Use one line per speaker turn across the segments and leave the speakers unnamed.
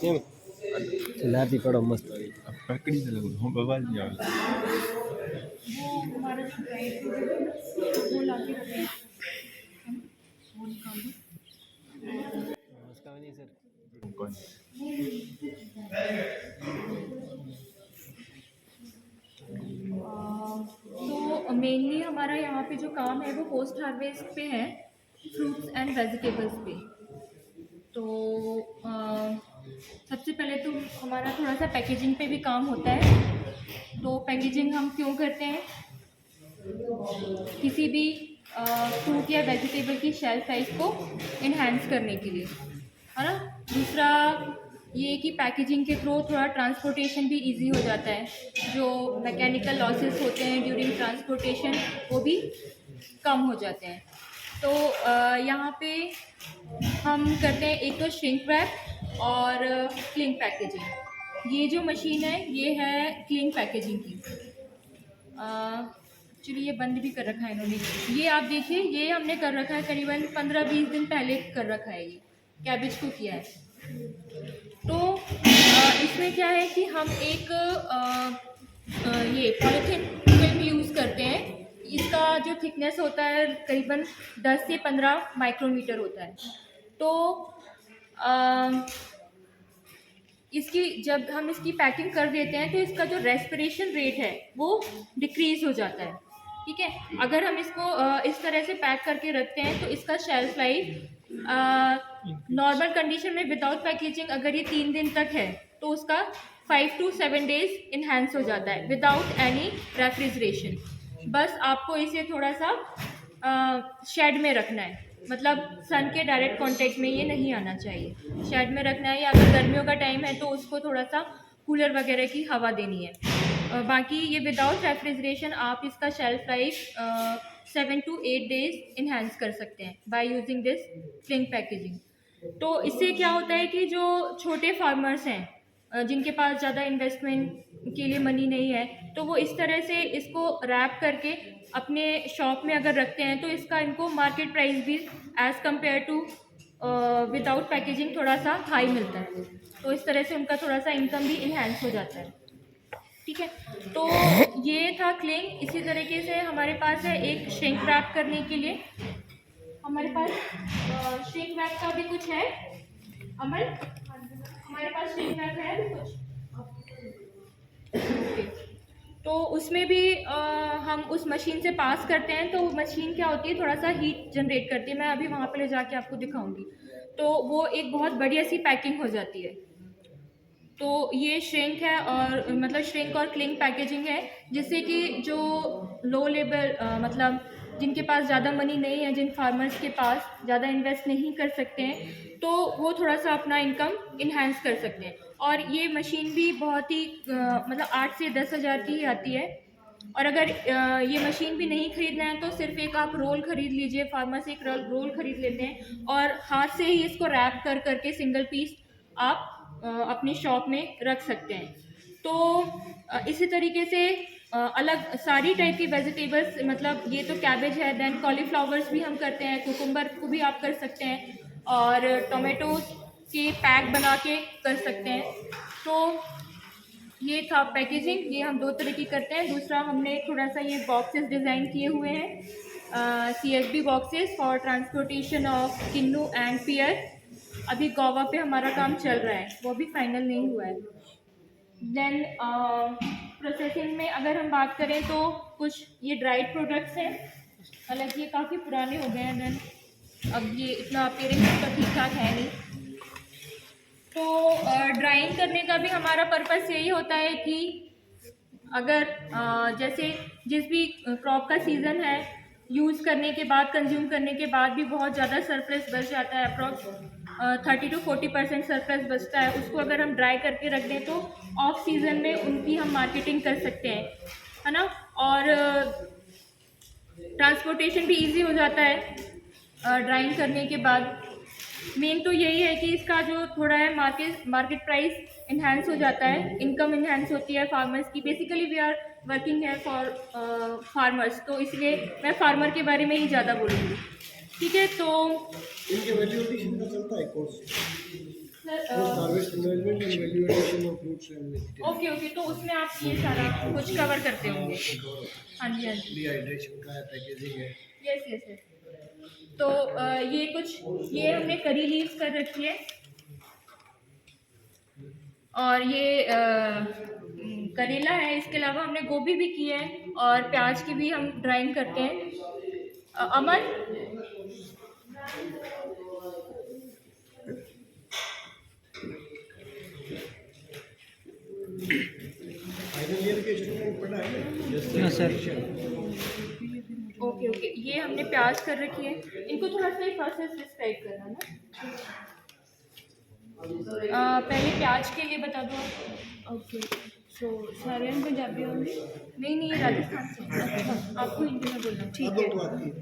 કેમ લાતી પડો મસ્ત
પકડી દે લોકો હું બવાલ નહીં આવે
वो हमारा जो ड्राई फ्रूट है ना वो लाके रखें वो निकाल दो।
નમસ્કાર નહીં સર
કોણ
तो मेनली हमारा यहाँ पे जो काम है वो पोस्ट हार्वेस्ट पे है, फ्रूट्स एंड वेजिटेबल्स पे। तो सबसे पहले तो हमारा थोड़ा सा पैकेजिंग पे भी काम होता है। तो पैकेजिंग हम क्यों करते हैं, किसी भी फ्रूट या वेजिटेबल की शेल्फ लाइफ को इन्हेंस करने के लिए, है ना। दूसरा ये कि पैकेजिंग के थ्रू थोड़ा ट्रांसपोर्टेशन भी इजी हो जाता है, जो मैकेनिकल लॉसेस होते हैं ड्यूरिंग ट्रांसपोर्टेशन वो भी कम हो जाते हैं। तो यहाँ पे हम करते हैं एक तो श्रिंक रैप और क्लीन पैकेजिंग। ये जो मशीन है ये है क्लीन पैकेजिंग की। चलिए ये बंद भी कर रखा है इन्होंने। ये आप देखिए ये हमने कर रखा है करीबन 15-20 दिन पहले कर रखा है, ये कैबेज को किया है। तो इसमें क्या है कि हम एक ये पॉलीथीन फिल्म यूज़ करते हैं। इसका जो थिकनेस होता है करीबन 10 से 15 माइक्रोमीटर होता है। तो इसकी जब हम इसकी पैकिंग कर देते हैं तो इसका जो रेस्पिरेशन रेट है वो डिक्रीज़ हो जाता है, ठीक है। अगर हम इसको इस तरह से पैक करके रखते हैं तो इसका शेल्फ लाइफ नॉर्मल कंडीशन में विदाउट पैकेजिंग अगर ये 3 दिन तक है तो उसका 5 to 7 डेज इन्हेंस हो जाता है विदाउट एनी रेफ्रिजरेशन। बस आपको इसे थोड़ा सा शेड में रखना है, मतलब सन के डायरेक्ट कांटेक्ट में ये नहीं आना चाहिए, शेड में रखना है। या अगर गर्मियों का टाइम है तो उसको थोड़ा सा कूलर वगैरह की हवा देनी है। बाकी ये विदाउट रेफ्रिजरेशन आप इसका shelf life 7 to 8 days enhance कर सकते हैं by using this clean packaging. तो इससे क्या होता है कि जो छोटे फार्मर्स हैं जिनके पास ज़्यादा इन्वेस्टमेंट के लिए मनी नहीं है तो वो इस तरह से इसको रैप करके अपने शॉप में अगर रखते हैं तो इसका इनको मार्केट प्राइस भी as compare to without packaging थोड़ा सा हाई मिलता है। तो इस तरह से उनका थोड़ा सा इनकम भी इन्हेंस हो जाता है, ठीक है। तो ये था क्लीन। इसी तरीके से हमारे पास है एक श्रिंक रैप करने के लिए। हमारे पास श्रिंक रैप का भी कुछ है अमल, हमारे पास श्रिंक रैप है भी कुछ। तो उसमें भी हम उस मशीन से पास करते हैं तो मशीन क्या होती है थोड़ा सा हीट जनरेट करती है। मैं अभी वहाँ पे ले जाके आपको दिखाऊंगी। तो वो एक बहुत बढ़िया सी पैकिंग हो जाती है। तो ये श्रिंक है और मतलब श्रिंक और क्लिंग पैकेजिंग है, जिससे कि जो लो लेवल मतलब जिनके पास ज़्यादा मनी नहीं है, जिन फार्मर्स के पास ज़्यादा इन्वेस्ट नहीं कर सकते हैं तो वो थोड़ा सा अपना इनकम इन्हेंस कर सकते हैं। और ये मशीन भी बहुत ही मतलब 8 से 10 हज़ार की ही आती है। और अगर ये मशीन भी नहीं खरीदना है तो सिर्फ एक आप रोल खरीद लीजिए, फार्मर्स एक रोल खरीद लेते हैं और हाथ से ही इसको रैप कर करके सिंगल पीस आप अपनी शॉप में रख सकते हैं। तो इसी तरीके से अलग सारी टाइप की वेजिटेबल्स, मतलब ये तो कैबेज है, देन कॉलीफ्लावर्स भी हम करते हैं, कुकुम्बर को भी आप कर सकते हैं और टोमेटोज के पैक बना के कर सकते हैं। तो ये था पैकेजिंग, ये हम 2 तरह की करते हैं। दूसरा हमने थोड़ा सा ये बॉक्सेस डिज़ाइन किए हुए हैं, CSB boxes for transportation of kinnow and pear. अभी गोवा पे हमारा काम चल रहा है, वो अभी फाइनल नहीं हुआ है। देन प्रोसेसिंग में अगर हम बात करें तो कुछ ये ड्राइड प्रोडक्ट्स हैं, हालांकि ये काफ़ी पुराने हो गए हैं। देन अब ये इतना अपीयरेंस इसका ठीक ठाक है नहीं। तो ड्राइंग करने का भी हमारा पर्पस यही होता है कि अगर जैसे जिस भी क्रॉप का सीज़न है, यूज़ करने के बाद, कंज्यूम करने के बाद भी बहुत ज़्यादा सरप्लस बच जाता है, अप्रॉक्स 30 to 40% सरप्लस बचता है। उसको अगर हम ड्राई करके रख दें तो ऑफ सीज़न में उनकी हम मार्केटिंग कर सकते हैं, है ना। और ट्रांसपोर्टेशन भी इजी हो जाता है ड्राइंग करने के बाद। मेन तो यही है कि इसका जो थोड़ा है मार्केट प्राइस इन्हेंस हो जाता है, इनकम इन्हेंस होती है फार्मर्स की। बेसिकली वी आर वर्किंग है फॉर फार्मर्स, तो इसलिए मैं फार्मर के बारे में ही ज़्यादा बोलूँगी, ठीक है। तो
इनके वैल्यूएशन का चलता है course harvest management and value addition of fruits and vegetables.
Okay okay, तो उसमें आप ये सारा कुछ कवर करते होंगे। हाँ जी हाँ जी,
डिहाइड्रेशन का है, पैकेजिंग है।
Yes yes yes. तो ये कुछ, ये हमने करी लीव्स कर रखी है, और ये करेला है। इसके अलावा हमने गोभी भी की है, और प्याज की भी हम ड्राइंग करते हैं। अमन,
फाइनल ईयर के स्टूडेंट पढ़ा है ना?
हाँ सर।
ओके ओके, ये हमने प्याज कर रखी है। इनको थोड़ा सा प्रोसेस डिस्क्राइब करना ना। पहले प्याज के लिए बता दो आप।
ओके, सो सारे पंजाबी होंगे।
नहीं नहीं, ये राजस्थान से है। अच्छा, आपको हिंदी में बोलना।
ठीक है।
तो आती है।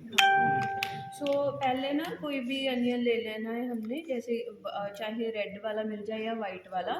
सो पहले ना कोई भी अनियन ले लेना है हमने, जैसे चाहे रेड वाला मिल जाए या वाइट वाला।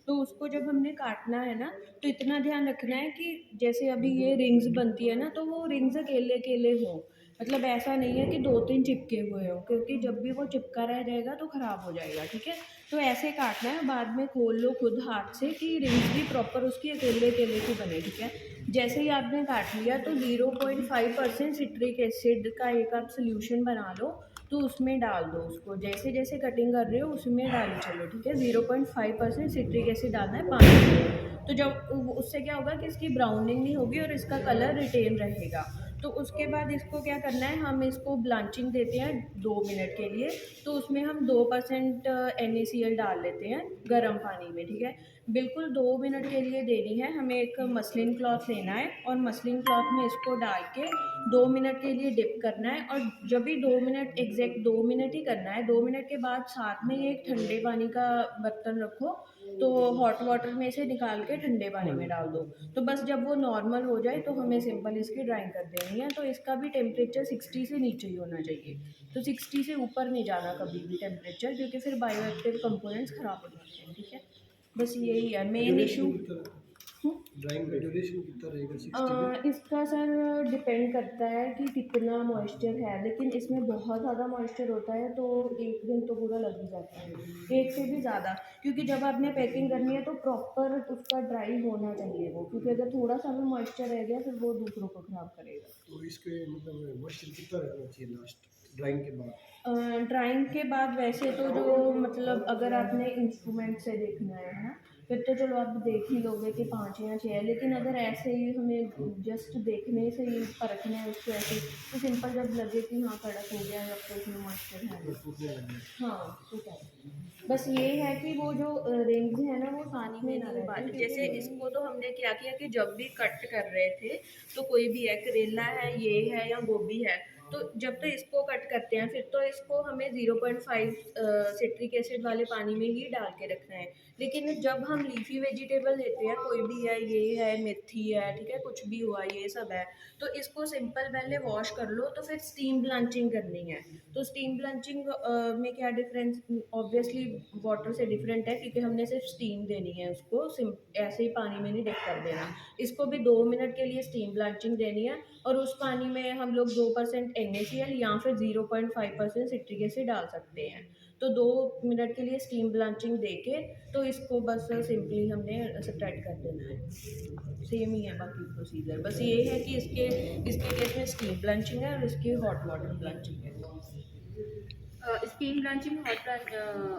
तो उसको जब हमने काटना है ना, तो इतना ध्यान रखना है कि जैसे अभी ये रिंग्स बनती है ना, तो वो रिंग्स अकेले अकेले हों। मतलब ऐसा नहीं है कि 2-3 चिपके हुए हो, क्योंकि जब भी वो चिपका रह जाएगा तो ख़राब हो जाएगा। ठीक है, तो ऐसे काटना है, बाद में खोल लो खुद हाथ से कि रिंग्स भी प्रॉपर उसकी अकेले अकेले की बने। ठीक है, जैसे ही आपने काट लिया तो 0.5% सिट्रिक एसिड का एक आप सोल्यूशन बना लो, तो उसमें डाल दो उसको। जैसे जैसे कटिंग कर रहे हो उसमें डाली चलो। ठीक है, 0.5% सिट्रिक एसिड डालना है पानी में। तो जब उससे क्या होगा कि इसकी ब्राउनिंग नहीं होगी और इसका कलर रिटेन रहेगा। तो उसके बाद इसको क्या करना है, हम इसको ब्लांचिंग देते हैं 2 मिनट के लिए। तो उसमें हम 2% NaCl डाल लेते हैं गर्म पानी में। ठीक है, बिल्कुल 2 मिनट के लिए देनी है। हमें एक मसलिन क्लॉथ लेना है और मसलिन क्लॉथ में इसको डाल के 2 मिनट के लिए डिप करना है। और जब भी 2 मिनट, एग्जैक्ट 2 मिनट ही करना है। 2 मिनट के बाद साथ में ही एक ठंडे पानी का बर्तन रखो, तो हॉट वाटर में से निकाल के ठंडे पानी में डाल दो। तो बस जब वो नॉर्मल हो जाए तो हमें सिंपल इसकी ड्राइंग कर देनी है। तो इसका भी टेम्परेचर 60 से नीचे ही होना चाहिए। तो 60 से ऊपर नहीं जाना कभी भी टेम्परेचर, क्योंकि फिर बायोएक्टिव कंपोनेंट्स ख़राब हो जाते हैं। ठीक है, बस यही है मेन इशू।
ड्राइंग का ड्यूरेशन कितना रहेगा? 60
इसका सर डिपेंड करता है कि कितना मॉइस्चर है, लेकिन इसमें बहुत ज़्यादा मॉइस्चर होता है तो 1 दिन तो पूरा लग ही जाता है, 1 से भी ज़्यादा। क्योंकि जब आपने पैकिंग करनी है तो प्रॉपर उसका ड्राई होना चाहिए वो, क्योंकि अगर थोड़ा सा भी मॉइस्चर रह गया फिर वो दूसरों को ख़राब करेगा।
तो इसके मतलब मॉइस्चर कितना रहना चाहिए लास्ट ड्राइंग के बाद?
ड्राइंग के बाद वैसे तो जो मतलब अगर आपने इंस्ट्रूमेंट से देखना है ना, फिर तो चलो आप देख ही लोगे कि 5 या 6 है। लेकिन अगर ऐसे ही हमें जस्ट देखने से ही परखना है उसको ऐसे, तो सिंपल जब लगे कि हाँ कड़क हो गया है अब तो इसमें मॉइस्चर है।
फूटने लग गया।
हाँ, ठीक है। बस ये है कि वो जो रिंग्स है ना वो साथ में ना रहे। जैसे इसको तो हमने क्या किया कि जब भी कट कर रहे थे, तो कोई भी है, करेला है, ये है या गोभी है, तो जब तो इसको कट करते हैं फिर तो इसको हमें 0.5 सिट्रिक एसिड वाले पानी में ही डाल के रखना है। लेकिन जब हम लीफी वेजिटेबल लेते हैं, कोई भी है, ये है, मेथी है, ठीक है, कुछ भी हुआ, ये सब है, तो इसको सिंपल पहले वॉश कर लो, तो फिर स्टीम ब्लांचिंग करनी है। तो स्टीम ब्लांचिंग में क्या डिफरेंस, ऑब्वियसली वाटर से डिफरेंट है, क्योंकि हमने सिर्फ स्टीम देनी है उसको, ऐसे ही पानी में नहीं डिप कर देना। इसको भी 2 मिनट के लिए स्टीम ब्लांचिंग देनी है, और उस पानी में हम लोग 2% NaCl या फिर 0.5% सिट्रिक एसिड डाल सकते हैं। तो 2 मिनट के लिए स्टीम ब्लांचिंग देके तो इसको बस सिंपली हमने स्प्रेड कर देना है। सेम ही है बाकी प्रोसीजर, बस ये है कि इसके केस में स्टीम ब्लांचिंग है और इसकी हॉट वाटर ब्लांचिंग है।
Steam blanching, hot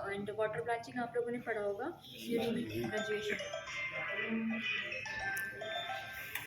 and water blanching आप लोगों ने पढ़ा होगा ड्यूरिंग ग्रेजुएशन।